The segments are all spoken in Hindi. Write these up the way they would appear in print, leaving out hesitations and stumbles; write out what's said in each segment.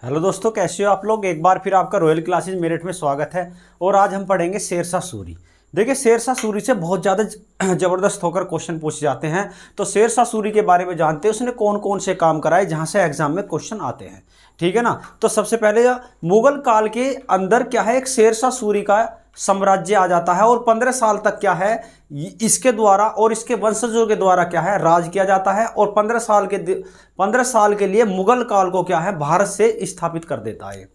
हेलो दोस्तों, कैसे हो आप लोग। एक बार फिर आपका रॉयल क्लासेज मेरठ में स्वागत है। और आज हम पढ़ेंगे शेरशाह सूरी। देखिए, शेरशाह सूरी से बहुत ज़्यादा ज़बरदस्त होकर क्वेश्चन पूछे जाते हैं। तो शेरशाह सूरी के बारे में जानते हैं, उसने कौन कौन से काम कराए जहां से एग्जाम में क्वेश्चन आते हैं। ठीक है ना। तो सबसे पहले मुगल काल के अंदर क्या है, एक शेरशाह सूरी का साम्राज्य आ जाता है और 15 साल तक क्या है, इसके द्वारा और इसके वंशजों के द्वारा क्या है, राज किया जाता है। और 15 साल के लिए मुगल काल को क्या है, भारत से स्थापित कर देता है।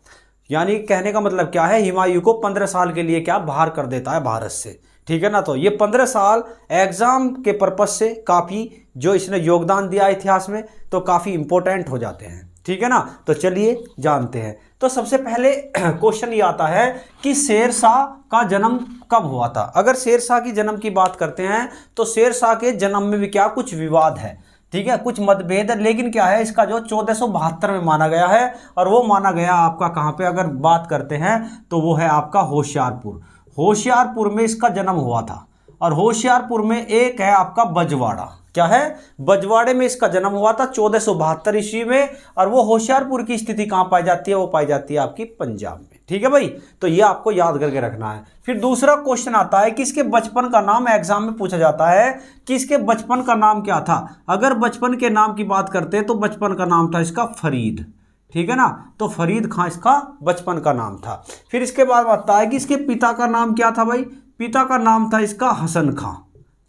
यानी कहने का मतलब क्या है, हुमायूं को 15 साल के लिए क्या बाहर कर देता है भारत से। ठीक है ना। तो ये 15 साल एग्जाम के पर्पज से काफ़ी जो इसने योगदान दिया इतिहास में, तो काफ़ी इंपॉर्टेंट हो जाते हैं। ठीक है ना। तो चलिए जानते हैं। तो सबसे पहले क्वेश्चन ये आता है कि शेरशाह का जन्म कब हुआ था। अगर शेरशाह की जन्म की बात करते हैं तो शेरशाह के जन्म में भी क्या कुछ विवाद है। ठीक है, कुछ मतभेद है, लेकिन क्या है, इसका जो 1472 में माना गया है। और वो माना गया आपका कहाँ पे, अगर बात करते हैं तो वो है आपका होशियारपुर। होशियारपुर में इसका जन्म हुआ था। और होशियारपुर में एक है आपका बजवाड़ा। क्या है, बजवाड़े में इसका जन्म हुआ था 1472 ईस्वी में। और वो होशियारपुर की स्थिति कहाँ पाई जाती है, वो पाई जाती है आपकी पंजाब में। ठीक है भाई, तो ये आपको याद करके रखना है। फिर दूसरा क्वेश्चन आता है कि इसके बचपन का नाम एग्जाम में पूछा जाता है कि इसके बचपन का नाम क्या था। अगर बचपन के नाम की बात करते हैं तो बचपन का नाम था इसका फरीद। ठीक है ना। तो फरीद खां इसका बचपन का नाम था। फिर इसके बाद आता है कि इसके पिता का नाम क्या था भाई। पिता का नाम था इसका हसन खां।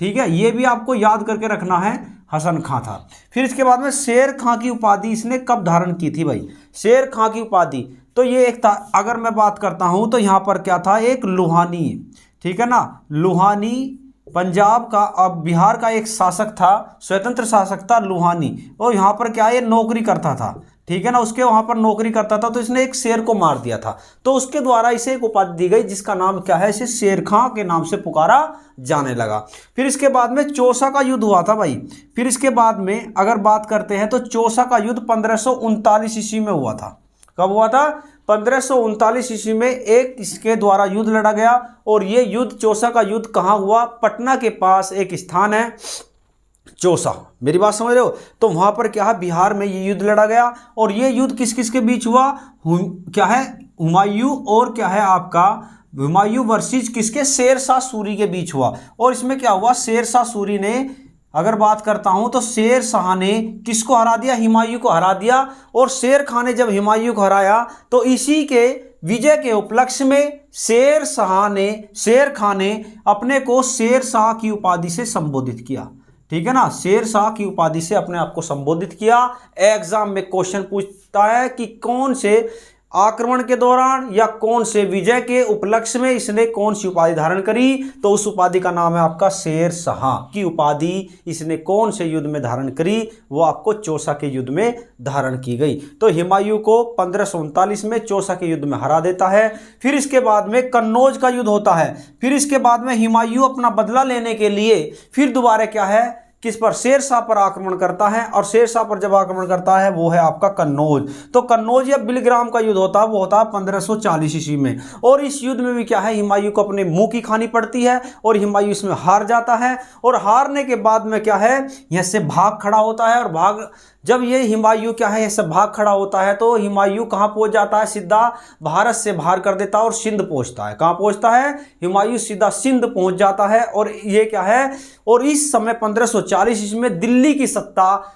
ठीक है, ये भी आपको याद करके रखना है, हसन खां था। फिर इसके बाद में शेर खां की उपाधि इसने कब धारण की थी भाई। शेर खां की उपाधि तो ये एक था, अगर मैं बात करता हूं तो यहां पर क्या था, एक लुहानी। ठीक है ना, लुहानी पंजाब का, अब बिहार का एक शासक था, स्वतंत्र शासक था लुहानी। और यहाँ पर क्या, ये नौकरी करता था। ठीक है ना, उसके वहां पर नौकरी करता था, तो इसने एक शेर को मार दिया था। तो उसके द्वारा इसे एक उपाधि दी गई जिसका नाम क्या है, इसे शेर खां के नाम से पुकारा जाने लगा। फिर इसके बाद में चौसा का युद्ध हुआ था भाई। फिर इसके बाद में अगर बात करते हैं तो चौसा का युद्ध 1539 ईस्वी में हुआ था। कब हुआ था, 1539 ईस्वी में एक इसके द्वारा युद्ध लड़ा गया। और ये युद्ध, चौसा का युद्ध कहाँ हुआ, पटना के पास एक स्थान है चौसा। मेरी बात समझ रहे हो। तो वहां पर क्या है, बिहार में ये युद्ध लड़ा गया। और ये युद्ध किस किस के बीच हुआ, क्या है, हुमायूं और क्या है आपका, हुमायूं वर्सेस किसके, शेरशाह सूरी के बीच हुआ। और इसमें क्या हुआ, शेरशाह सूरी ने, अगर बात करता हूं तो शेर शाह ने किसको हरा दिया, हुमायूं को हरा दिया। और शेर खां ने जब हुमायूं को हराया तो इसी के विजय के उपलक्ष्य में शेर खां ने अपने को शेरशाह की उपाधि से संबोधित किया। ठीक है ना, शेरशाह की उपाधि से अपने आप को संबोधित किया। एग्जाम में क्वेश्चन पूछता है कि कौन से आक्रमण के दौरान या कौन से विजय के उपलक्ष्य में इसने कौन सी उपाधि धारण करी। तो उस उपाधि का नाम है आपका शेरशाह की उपाधि इसने कौन से युद्ध में धारण करी, वो आपको चौसा के युद्ध में धारण की गई। तो हुमायूं को 1539 में चौसा के युद्ध में हरा देता है। फिर इसके बाद में कन्नौज का युद्ध होता है। फिर इसके बाद में हुमायूं अपना बदला लेने के लिए फिर दोबारा क्या है, किस पर, शेरशाह पर आक्रमण करता है। और शेरशाह पर जब आक्रमण करता है वो है आपका कन्नौज। तो कन्नौज या बिलग्राम का युद्ध होता है, वो होता है 1540 ईस्वी में। और इस युद्ध में भी क्या है, हुमायूं को अपने मुंह की खानी पड़ती है और हुमायूं इसमें हार जाता है। और हारने के बाद में क्या है, यहां से भाग खड़ा होता है। और जब ये हुमायूं क्या है, ऐसे भाग खड़ा होता है तो हुमायूं कहाँ पहुंच जाता है, सीधा भारत से बाहर कर देता है और सिंध पहुंचता है। कहाँ पहुंचता है, हुमायूं सीधा सिंध पहुंच जाता है। और ये क्या है, और इस समय 1540 ईस्वी में दिल्ली की सत्ता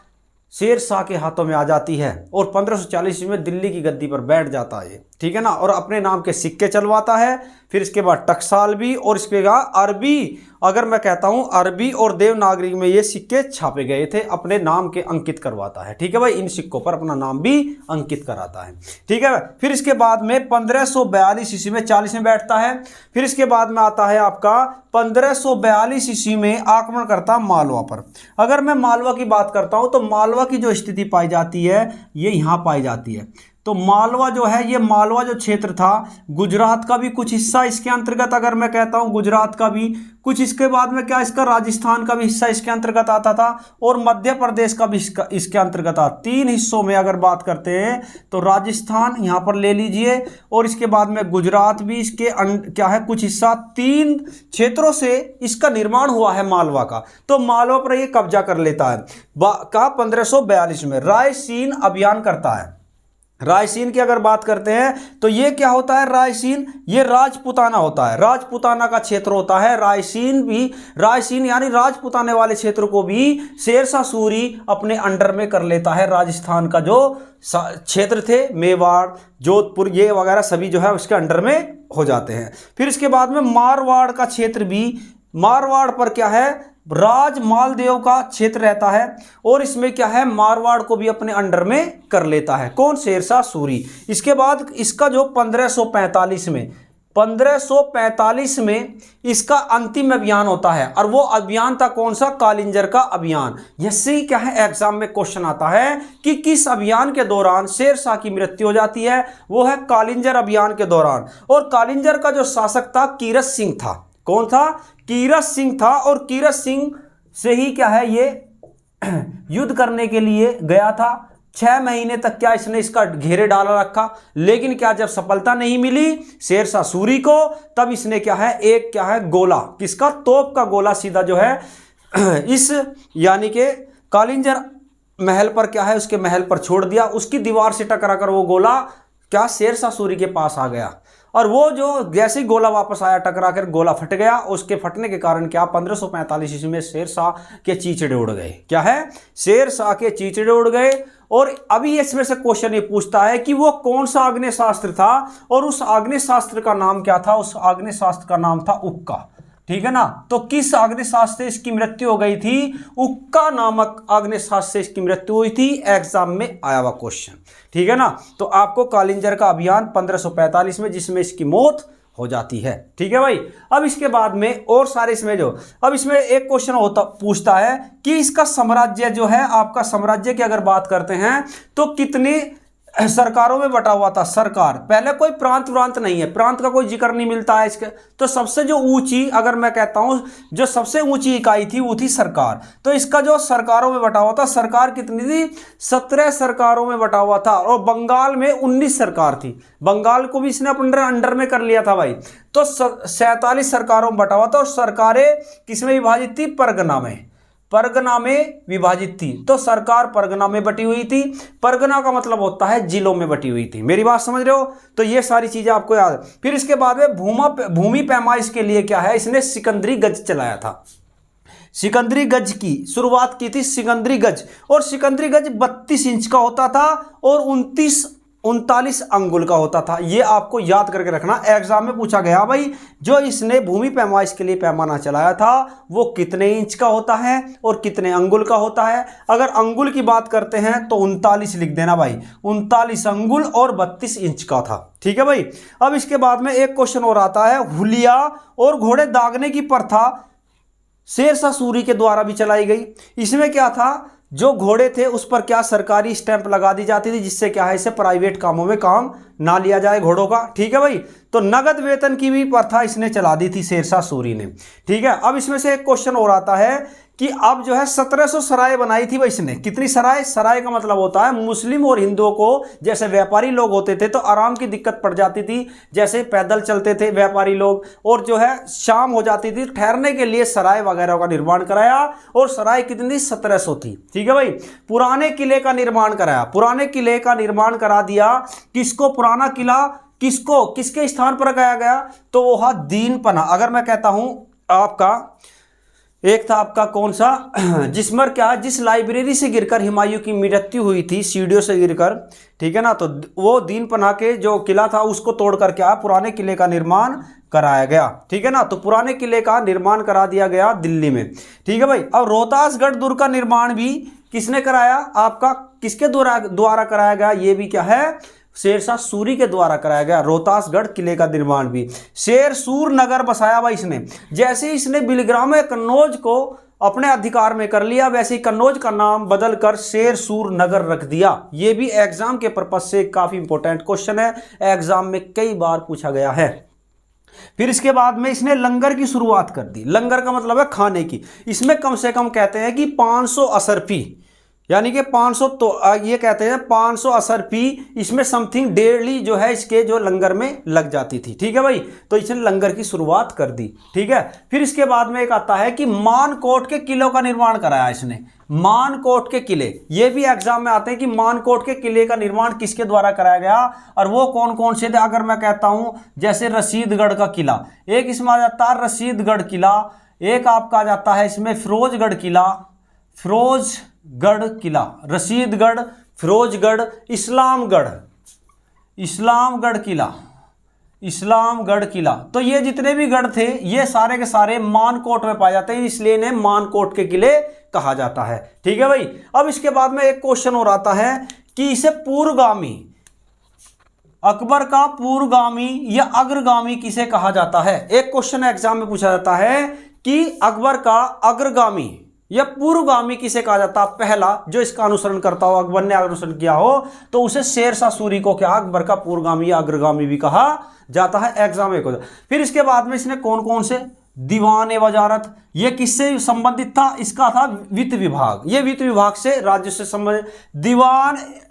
शेरशाह के हाथों में आ जाती है। और 1540 में दिल्ली की गद्दी पर बैठ जाता है। ठीक है ना, और अपने नाम के सिक्के चलवाता है। फिर इसके बाद टकसाल भी, और इसके बाद अरबी, अगर मैं कहता हूं अरबी और देवनागरी में ये सिक्के छापे गए थे, अपने नाम के अंकित करवाता है। ठीक है भाई, इन सिक्कों पर अपना नाम भी अंकित कराता है। ठीक है। फिर इसके बाद में 1542 ईस्वी में 40 में बैठता है। फिर इसके बाद में आता है आपका 1542 ईस्वी में आक्रमण करता मालवा पर। अगर मैं मालवा की बात करता हूं तो मालवा की जो स्थिति पाई जाती है ये यहां पाई जाती है। तो मालवा जो है, ये मालवा जो क्षेत्र था, गुजरात का भी कुछ हिस्सा इसके अंतर्गत, अगर मैं कहता हूं गुजरात का भी कुछ, इसके बाद में क्या, इसका राजस्थान का भी हिस्सा इसके अंतर्गत आता था। और मध्य प्रदेश का भी इसके अंतर्गत आता। 3 हिस्सों में अगर बात करते हैं तो राजस्थान यहां पर ले लीजिए, और इसके बाद में गुजरात भी इसके क्या है कुछ हिस्सा। 3 क्षेत्रों से इसका निर्माण हुआ है मालवा का। तो मालवा पर यह कब्जा कर लेता है। 1542 में रायसीन अभियान करता है। रायसीन की अगर बात करते हैं तो ये क्या होता है, रायसीन ये राजपुताना होता है, राजपुताना का क्षेत्र होता है। रायसीन यानी राजपुताने वाले क्षेत्र को भी शेरशाह सूरी अपने अंडर में कर लेता है। राजस्थान का जो क्षेत्र थे, मेवाड़, जोधपुर, ये वगैरह सभी जो है उसके अंडर में हो जाते हैं। फिर इसके बाद में मारवाड़ का क्षेत्र भी, मारवाड़ पर क्या है, राज मालदेव का क्षेत्र रहता है और इसमें क्या है, मारवाड़ को भी अपने अंडर में कर लेता है। कौन, शेरशाह सूरी। इसके बाद इसका जो 1545 में इसका अंतिम अभियान होता है और वो अभियान था कौन सा, कालिंजर का अभियान। यही क्या है, एग्जाम में क्वेश्चन आता है कि किस अभियान के दौरान शेरशाह की मृत्यु हो जाती है, वो है कालिंजर अभियान के दौरान। और कालिंजर का जो शासक था कीरत सिंह था। कौन था, कीरत सिंह था। और कीरत सिंह से ही क्या है, ये युद्ध करने के लिए गया था। 6 महीने तक क्या इसने इसका घेरे डाला रखा, लेकिन क्या जब सफलता नहीं मिली शेरशाह सूरी को, तब इसने क्या है, एक क्या है गोला, किसका, तोप का गोला सीधा जो है इस यानी कि कालिंजर महल पर क्या है, उसके महल पर छोड़ दिया। उसकी दीवार से टकरा कर वो गोला क्या शेरशाह सूरी के पास आ गया और वो जो जैसे ही गोला वापस आया टकरा कर गोला फट गया। उसके फटने के कारण क्या 1545 ईस्वी में शेरशाह के चीचड़े उड़ गए। क्या है, शेरशाह के चीचड़े उड़ गए। और अभी इसमें से क्वेश्चन ये पूछता है कि वो कौन सा आग्नेय शास्त्र था और उस आग्नेय शास्त्र का नाम क्या था। उस आग्नेय शास्त्र का नाम था उक्का। ठीक है ना, तो किस आग्नेय शास्त्र से इसकी मृत्यु हो गई थी, उक्का नामक आग्नेय शास्त्र से इसकी मृत्यु हुई थी। एग्जाम में आया हुआ क्वेश्चन। ठीक है ना, तो आपको कालिंजर का अभियान 1545 में जिसमें इसकी मौत हो जाती है। ठीक है भाई। अब इसके बाद में और सारे इसमें जो, अब इसमें एक क्वेश्चन होता पूछता है कि इसका साम्राज्य जो है, आपका साम्राज्य की अगर बात करते हैं तो कितने सरकारों में बटा हुआ था। सरकार, पहले कोई प्रांत नहीं है, प्रांत का कोई जिक्र नहीं मिलता है इसके। तो सबसे जो ऊंची, अगर मैं कहता हूं जो सबसे ऊंची इकाई थी वो थी सरकार। तो इसका जो सरकारों में बटा हुआ था, सरकार कितनी थी, 17 सरकारों में बटा हुआ था। और बंगाल में 19 सरकार थी, बंगाल को भी इसने अपने अंडर में कर लिया था भाई। तो 47 सरकारों में बटा हुआ था। और सरकारें किसमें विभाजित थी, परगना में, परगना में विभाजित थी। तो सरकार परगना में बटी हुई थी। परगना का मतलब होता है जिलों में बटी हुई थी। मेरी बात समझ रहे हो, तो ये सारी चीजें आपको याद है। फिर इसके बाद में भूमि पैमाइश के लिए क्या है, इसने सिकंदरी गज चलाया था। सिकंदरी गज की शुरुआत की थी, सिकंदरी गज। और सिकंदरी गज 32 इंच का होता था और 39 अंगुल का होता था। ये आपको याद करके रखना, एग्जाम में पूछा गया भाई जो इसने भूमि पैमाइश के लिए पैमाना चलाया था वो कितने इंच का होता है और कितने अंगुल का होता है। अगर अंगुल की बात करते हैं तो 39 लिख देना भाई, 39 अंगुल और 32 इंच का था। ठीक है भाई। अब इसके बाद में एक क्वेश्चन और आता है, हुलिया और घोड़े दागने की प्रथा शेरशाह सूरी के द्वारा भी चलाई गई। इसमें क्या था, जो घोड़े थे उस पर क्या सरकारी स्टैंप लगा दी जाती थी, जिससे क्या है इसे प्राइवेट कामों में काम ना लिया जाए घोड़ों का। ठीक है भाई। तो नगद वेतन की भी प्रथा इसने चला दी थी शेरशाह सूरी ने। ठीक है। अब इसमें से एक क्वेश्चन और आता है कि अब जो है 1700 सराय बनाई थी भाई इसने। कितनी सराय, सराय का मतलब होता है मुस्लिम और हिंदुओं को, जैसे व्यापारी लोग होते थे तो आराम की दिक्कत पड़ जाती थी, जैसे पैदल चलते थे व्यापारी लोग, और जो है शाम हो जाती थी, ठहरने के लिए सराय वगैरह का निर्माण कराया। और सराय कितनी, 1700 थी। ठीक है भाई। पुराने किले का निर्माण कराया, पुराने किले का निर्माण करा दिया। किसको, पुराना किला किसको, किसके स्थान पर लगाया गया, तो वो हा दीनपना। अगर मैं कहता हूं आपका एक था आपका कौन सा, जिसमर क्या, जिस लाइब्रेरी से गिरकर हुमायूं की मृत्यु हुई थी, सीढ़ियों से गिरकर। ठीक है ना, तो वो दीनपना के जो किला था उसको तोड़कर क्या पुराने किले का निर्माण कराया गया। ठीक है ना, तो पुराने किले का निर्माण करा दिया गया दिल्ली में। ठीक है भाई। अब रोहतासगढ़ दुर्ग का निर्माण भी किसने कराया, आपका किसके द्वारा कराया गया, ये भी क्या है शेरशाह सूरी के द्वारा कराया गया। रोहतासगढ़ किले का निर्माण भी शेरसूर नगर बसाया भाई इसने। जैसे इसने बिलग्राम कन्नौज को अपने अधिकार में कर लिया, वैसे ही कन्नौज का नाम बदलकर शेरसूर नगर रख दिया। ये भी एग्जाम के पर्पज से काफी इंपॉर्टेंट क्वेश्चन है, एग्जाम में कई बार पूछा गया है। फिर इसके बाद में इसने लंगर की शुरुआत कर दी। लंगर का मतलब है खाने की। इसमें कम से कम कहते हैं कि 500 असरफी यानी कि 500, तो ये कहते हैं 500 असरफी इसमें समथिंग डेली जो है इसके जो लंगर में लग जाती थी। ठीक है भाई, तो इसने लंगर की शुरुआत कर दी। ठीक है, फिर इसके बाद में एक आता है कि मानकोट के किलों का निर्माण कराया इसने। मानकोट के किले, ये भी एग्जाम में आते हैं कि मानकोट के किले का निर्माण किसके द्वारा कराया गया और वो कौन कौन से थे। अगर मैं कहता हूं जैसे रशीदगढ़ का किला, एक इसमें आ जाता है रशीदगढ़ किला, एक आपका आ जाता है इसमें फिरोजगढ़ किला, फिरोजगढ़ किला, रशीदगढ़, फिरोजगढ़, इस्लामगढ़, इस्लामगढ़ किला, इस्लामगढ़ किला। तो ये जितने भी गढ़ थे ये सारे के सारे मानकोट में पाए जाते हैं, इसलिए इन्हें मानकोट के किले कहा जाता है। ठीक है भाई, अब इसके बाद में एक क्वेश्चन और आता है कि इसे पूर्वगामी, अकबर का पूर्वगामी या अग्रगामी किसे कहा जाता है। एक क्वेश्चन एग्जाम में पूछा जाता है कि अकबर का अग्रगामी या पूर्वगामी किसे कहा जाता है। पहला जो इसका अनुसरण करता हो, अकबर ने अनुसरण किया हो, तो उसे शेरशाह सूरी को क्या अकबर का पूर्वगामी या अग्रगामी भी कहा जाता है। एग्जाम एक हो जाता। फिर इसके बाद में इसने कौन कौन से दीवान वजारत, ये किससे संबंधित था, इसका था वित्त विभाग, ये वित्त विभाग से राज्य से संबंधित।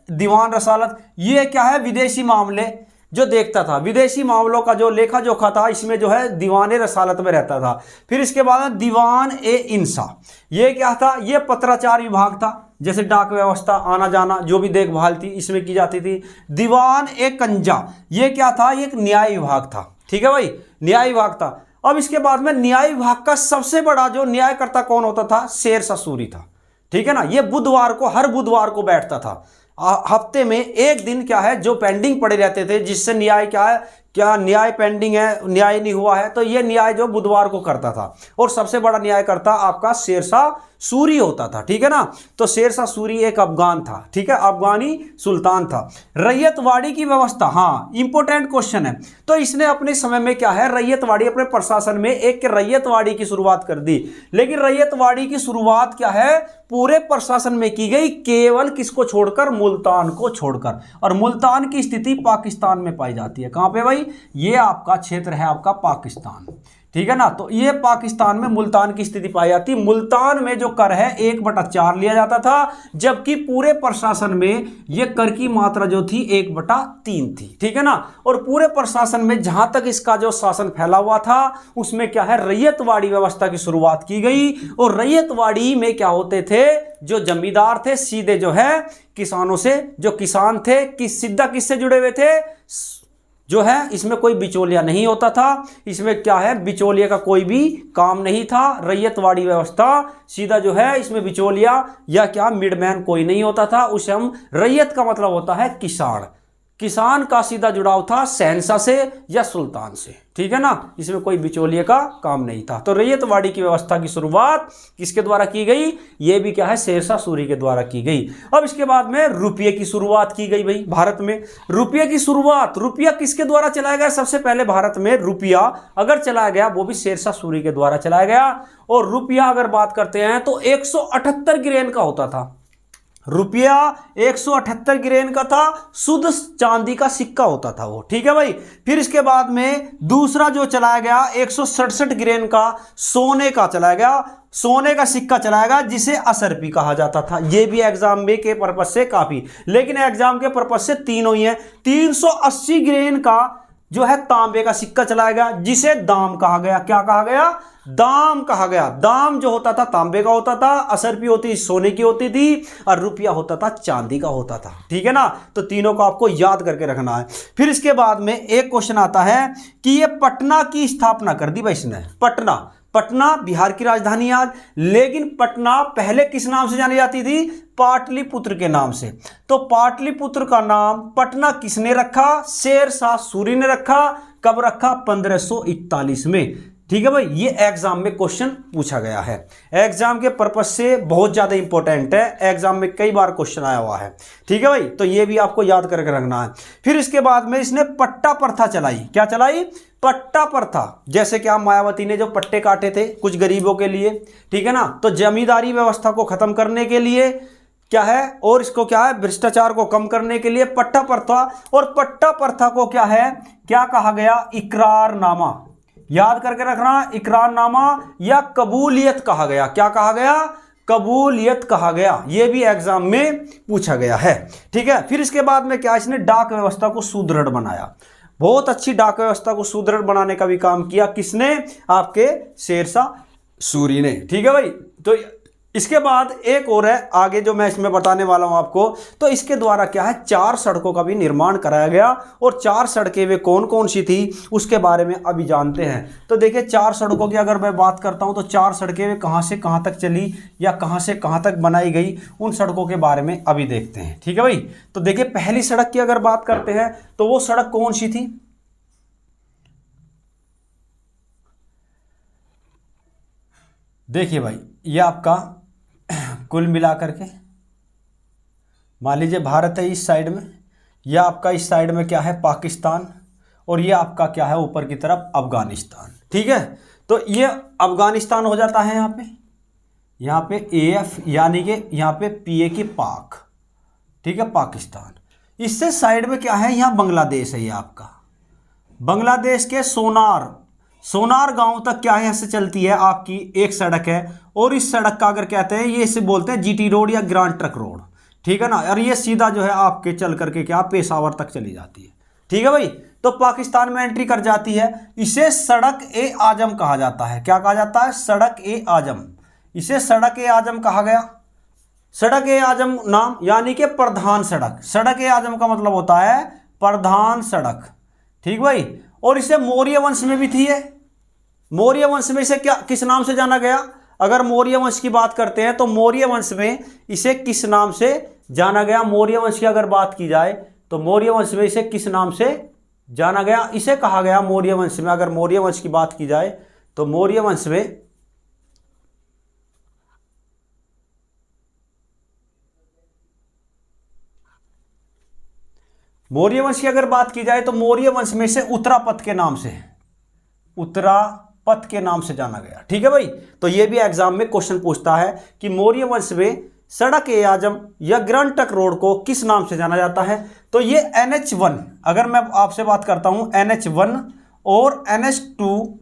दीवान रसालत, ये क्या है विदेशी मामले जो देखता था, विदेशी मामलों का जो लेखा जोखा था इसमें जो है दीवान रसालत में रहता था। फिर इसके बाद दीवान ए इंसा, ये क्या था, ये पत्राचार विभाग था, जैसे डाक व्यवस्था आना जाना जो भी देखभाल थी इसमें की जाती थी। दीवान ए कंजा, ये क्या था, ये एक न्याय विभाग था। ठीक है भाई, न्याय विभाग था। अब इसके बाद में न्याय विभाग का सबसे बड़ा जो न्यायकर्ता कौन होता था, शेरशाह सूरी था। ठीक है ना, ये बुधवार को, हर बुधवार को बैठता था। हफ्ते में एक दिन क्या है जो पेंडिंग पड़े रहते थे, जिससे न्याय क्या है, क्या न्याय पेंडिंग है, न्याय नहीं हुआ है, तो ये न्याय जो बुधवार को करता था। और सबसे बड़ा न्यायकर्ता आपका शेरशाह सूरी होता था। ठीक है ना, तो शेरशाह सूरी एक अफगान था। ठीक है, अफगानी सुल्तान था। रैयतवाड़ी की व्यवस्था, हाँ इंपॉर्टेंट क्वेश्चन है। तो इसने अपने समय में क्या है, रैयतवाड़ी, अपने प्रशासन में एक रैयतवाड़ी की शुरुआत कर दी। लेकिन रैयतवाड़ी की शुरुआत क्या है, पूरे प्रशासन में की गई, केवल किसको छोड़कर, मुल्तान को छोड़कर। और मुल्तान की स्थिति पाकिस्तान में पाई जाती है। कहां पे भाई, ये आपका क्षेत्र है आपका पाकिस्तान। ठीक है ना, तो ये पाकिस्तान में मुल्तान की स्थिति पाई जाती। मुल्तान में जो कर है 1/4 लिया जाता था, जबकि पूरे प्रशासन में ये कर की मात्रा जो थी 1/3 थी। ठीक है ना, और पूरे प्रशासन में जहां तक इसका जो शासन फैला हुआ था उसमें क्या है, रैयतवाड़ी व्यवस्था की शुरुआत की गई। और रैयतवाड़ी में क्या होते थे, जो जमींदार थे सीधे जो है किसानों से, जो किसान थे सीधा किससे जुड़े हुए थे, जो है इसमें कोई बिचौलिया नहीं होता था। इसमें क्या है, बिचौलिया का कोई भी काम नहीं था। रैयतवाड़ी व्यवस्था सीधा जो है, इसमें बिचौलिया या क्या मिडमैन कोई नहीं होता था। उसे हम, रैयत का मतलब होता है किसान, किसान का सीधा जुड़ाव था शहंशाह से या सुल्तान से। ठीक है ना, इसमें कोई बिचौलिए का काम नहीं था। तो रैयतवाड़ी की व्यवस्था की शुरुआत किसके द्वारा की गई, ये भी क्या है, शेरशाह सूरी के द्वारा की गई। अब इसके बाद में रुपये की शुरुआत की गई भाई भारत में। रुपये की शुरुआत, रुपया किसके द्वारा चलाया गया, सबसे पहले भारत में रुपया अगर चलाया गया वो भी शेरशाह सूरी के द्वारा चलाया गया। और रुपया अगर बात करते हैं तो 178 ग्रेन का होता था। रुपया 178 ग्रेन का था, शुद्ध चांदी का सिक्का होता था वो। ठीक है भाई, फिर इसके बाद में दूसरा जो चलाया गया 167 ग्रेन का सोने का चलाया गया, सोने का सिक्का चलाया गया, जिसे असरपी कहा जाता था। ये भी एग्जाम में के पर्पज से काफी, लेकिन एग्जाम के पर्पज से तीनों ही है। 380 ग्रेन का जो है तांबे का सिक्का चलाया गया, जिसे दाम कहा गया। क्या कहा गया, दाम कहा गया। दाम जो होता था तांबे का होता था, असरपी होती सोने की होती थी, और रुपया होता था चांदी का होता था। ठीक है ना, तो तीनों को आपको याद करके रखना है। फिर इसके बाद में एक क्वेश्चन आता है कि ये पटना की स्थापना कर दी भाई इसने। पटना बिहार की राजधानी आज, लेकिन पटना पहले किस नाम से जानी जाती थी, पाटलिपुत्र के नाम से। तो पाटलिपुत्र का नाम पटना किसने रखा, शेरशाह सूरी ने रखा। कब रखा, 1541 में। ठीक है भाई, ये एग्जाम में क्वेश्चन पूछा गया है, एग्जाम के पर्पज से बहुत ज्यादा इंपॉर्टेंट है, एग्जाम में कई बार क्वेश्चन आया हुआ है। ठीक है भाई, तो ये भी आपको याद करके रखना है। फिर इसके बाद में इसने पट्टा प्रथा चलाई। क्या चलाई, पट्टा प्रथा। जैसे कि मायावती ने जो पट्टे काटे थे कुछ गरीबों के लिए, ठीक है ना, तो जमींदारी व्यवस्था को खत्म करने के लिए क्या है, और इसको क्या है, भ्रष्टाचार को कम करने के लिए पट्टा प्रथा। और पट्टा प्रथा को क्या है, क्या कहा गया, इकरारनामा। याद करके रखना, इकरारनामा या कबूलियत कहा गया। क्या कहा गया, कबूलियत कहा गया। ये भी एग्जाम में पूछा गया है। ठीक है, फिर इसके बाद में क्या, इसने डाक व्यवस्था को सुदृढ़ बनाया। बहुत अच्छी डाक व्यवस्था को सुदृढ़ बनाने का भी काम किया। किसने? आपके शेरशाह सूरी ने। ठीक है भाई, तो इसके बाद एक और है आगे जो मैं इसमें बताने वाला हूं आपको। तो इसके द्वारा क्या है, 4 सड़कों का भी निर्माण कराया गया। और 4 सड़कें वे कौन कौन सी थी उसके बारे में अभी जानते हैं। तो देखिए 4 सड़कों की अगर मैं बात करता हूं तो 4 सड़कें वे कहां से कहां तक चली या कहां से कहां तक बनाई गई, उन सड़कों के बारे में अभी देखते हैं। ठीक है भाई, तो देखिए पहली सड़क की अगर बात करते हैं तो वो सड़क कौन सी थी? देखिए भाई, ये आपका कुल मिलाकर के मान लीजिए भारत है इस साइड में, यह आपका इस साइड में क्या है, पाकिस्तान, और ये आपका क्या है ऊपर की तरफ अफगानिस्तान। ठीक है, तो ये अफगानिस्तान हो जाता है यहाँ पे AF यानी कि यहाँ पे PA की पाक। ठीक है, पाकिस्तान। इससे साइड में क्या है, यहाँ बांग्लादेश है। ये आपका बांग्लादेश के सोनार गांव तक क्या है, ऐसे चलती है आपकी एक सड़क है। और इस सड़क का अगर कहते हैं, ये इसे बोलते हैं GT रोड या ग्रांड ट्रक रोड। ठीक है ना, और ये सीधा जो है आपके चल करके क्या पेशावर तक चली जाती है। ठीक है भाई, तो पाकिस्तान में एंट्री कर जाती है। इसे सड़क ए आजम कहा जाता है। क्या कहा जाता है? सड़क ए आजम। इसे सड़क ए आजम कहा गया। सड़क ए आजम नाम यानी कि प्रधान सड़क। सड़क ए आजम का मतलब होता है प्रधान सड़क। ठीक भाई, और इसे मौर्य वंश में भी थी। है मौर्य वंश में इसे क्या किस नाम से जाना गया? अगर मौर्य वंश की बात करते हैं तो मौर्य वंश में इसे किस नाम से जाना गया? मौर्य वंश की अगर बात की जाए तो मौर्य वंश में इसे किस नाम से जाना गया? इसे कहा गया मौर्य वंश में, अगर मौर्य वंश की बात की जाए तो मौर्य वंश में मौर्य वंश की अगर बात की जाए तो मौर्य वंश में से उत्तरापथ के नाम से, उत्तरापथ के नाम से जाना गया। ठीक है भाई, तो यह भी एग्जाम में क्वेश्चन पूछता है कि मौर्य वंश में सड़क ए आजम या ग्रांड ट्रक रोड को किस नाम से जाना जाता है? तो ये NH1, अगर मैं आपसे बात करता हूं NH1 और NH2,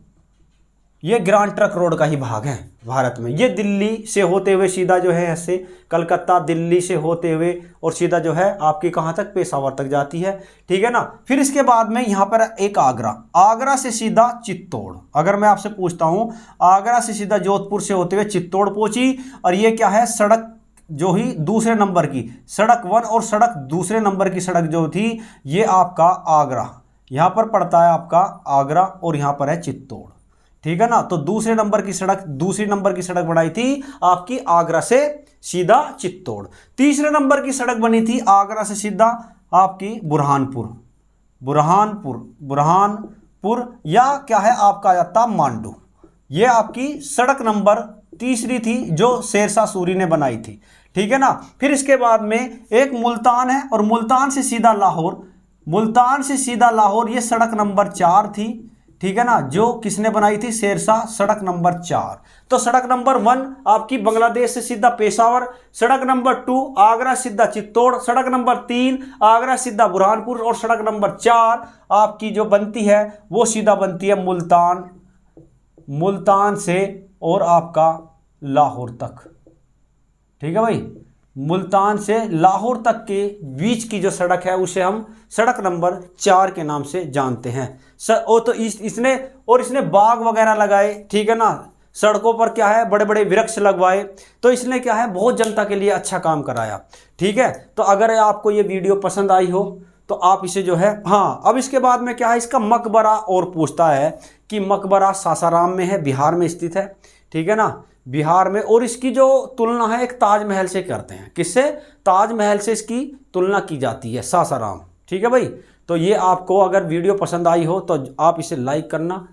ये ग्रांड ट्रक रोड का ही भाग है भारत में। ये दिल्ली से होते हुए सीधा जो है ऐसे कलकत्ता, दिल्ली से होते हुए और सीधा जो है आपकी कहाँ तक, पेशावर तक जाती है। ठीक है ना, फिर इसके बाद में यहाँ पर एक आगरा से सीधा चित्तौड़। अगर मैं आपसे पूछता हूँ, आगरा से सीधा जोधपुर से होते हुए चित्तौड़ पहुंची। और ये क्या है, सड़क जो ही दूसरे नंबर की सड़क 1 और सड़क दूसरे नंबर की सड़क जो थी, ये आपका आगरा, यहाँ पर पड़ता है आपका आगरा और यहाँ पर है चित्तौड़। ठीक है ना, तो दूसरी नंबर की सड़क बनाई थी आपकी आगरा से सीधा चित्तौड़। तीसरे नंबर की सड़क बनी थी आगरा से सीधा आपकी बुरहानपुर या क्या है आपका जाता मांडू। ये आपकी सड़क नंबर तीसरी थी जो शेरशाह सूरी ने बनाई थी। ठीक है ना, फिर इसके बाद में एक मुल्तान है और मुल्तान से सीधा लाहौर, ये सड़क नंबर 4 थी। ठीक है ना, जो किसने बनाई थी? शेरशाह। सड़क नंबर 4। तो सड़क नंबर 1 आपकी बांग्लादेश से सीधा पेशावर, सड़क नंबर 2 आगरा सीधा चित्तौड़, सड़क नंबर 3 आगरा सीधा बुरहानपुर, और सड़क नंबर 4 आपकी जो बनती है वो सीधा बनती है मुल्तान से और आपका लाहौर तक। ठीक है भाई, मुल्तान से लाहौर तक के बीच की जो सड़क है उसे हम सड़क नंबर 4 के नाम से जानते हैं। तो इसने बाग वगैरह लगाए। ठीक है ना, सड़कों पर क्या है, बड़े बड़े वृक्ष लगवाए। तो इसने क्या है, बहुत जनता के लिए अच्छा काम कराया। ठीक है, तो अगर आपको ये वीडियो पसंद आई हो तो आप इसे जो है, हाँ, अब इसके बाद में क्या है, इसका मकबरा और पूछता है कि मकबरा सासाराम में है, बिहार में स्थित है। ठीक है ना, बिहार में, और इसकी जो तुलना है एक ताजमहल से करते हैं। किससे? ताजमहल से इसकी तुलना की जाती है, सासाराम। ठीक है भाई, तो ये आपको अगर वीडियो पसंद आई हो तो आप इसे लाइक करना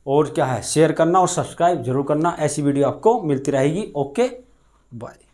और क्या है शेयर करना और सब्सक्राइब जरूर करना। ऐसी वीडियो आपको मिलती रहेगी। Okay, bye.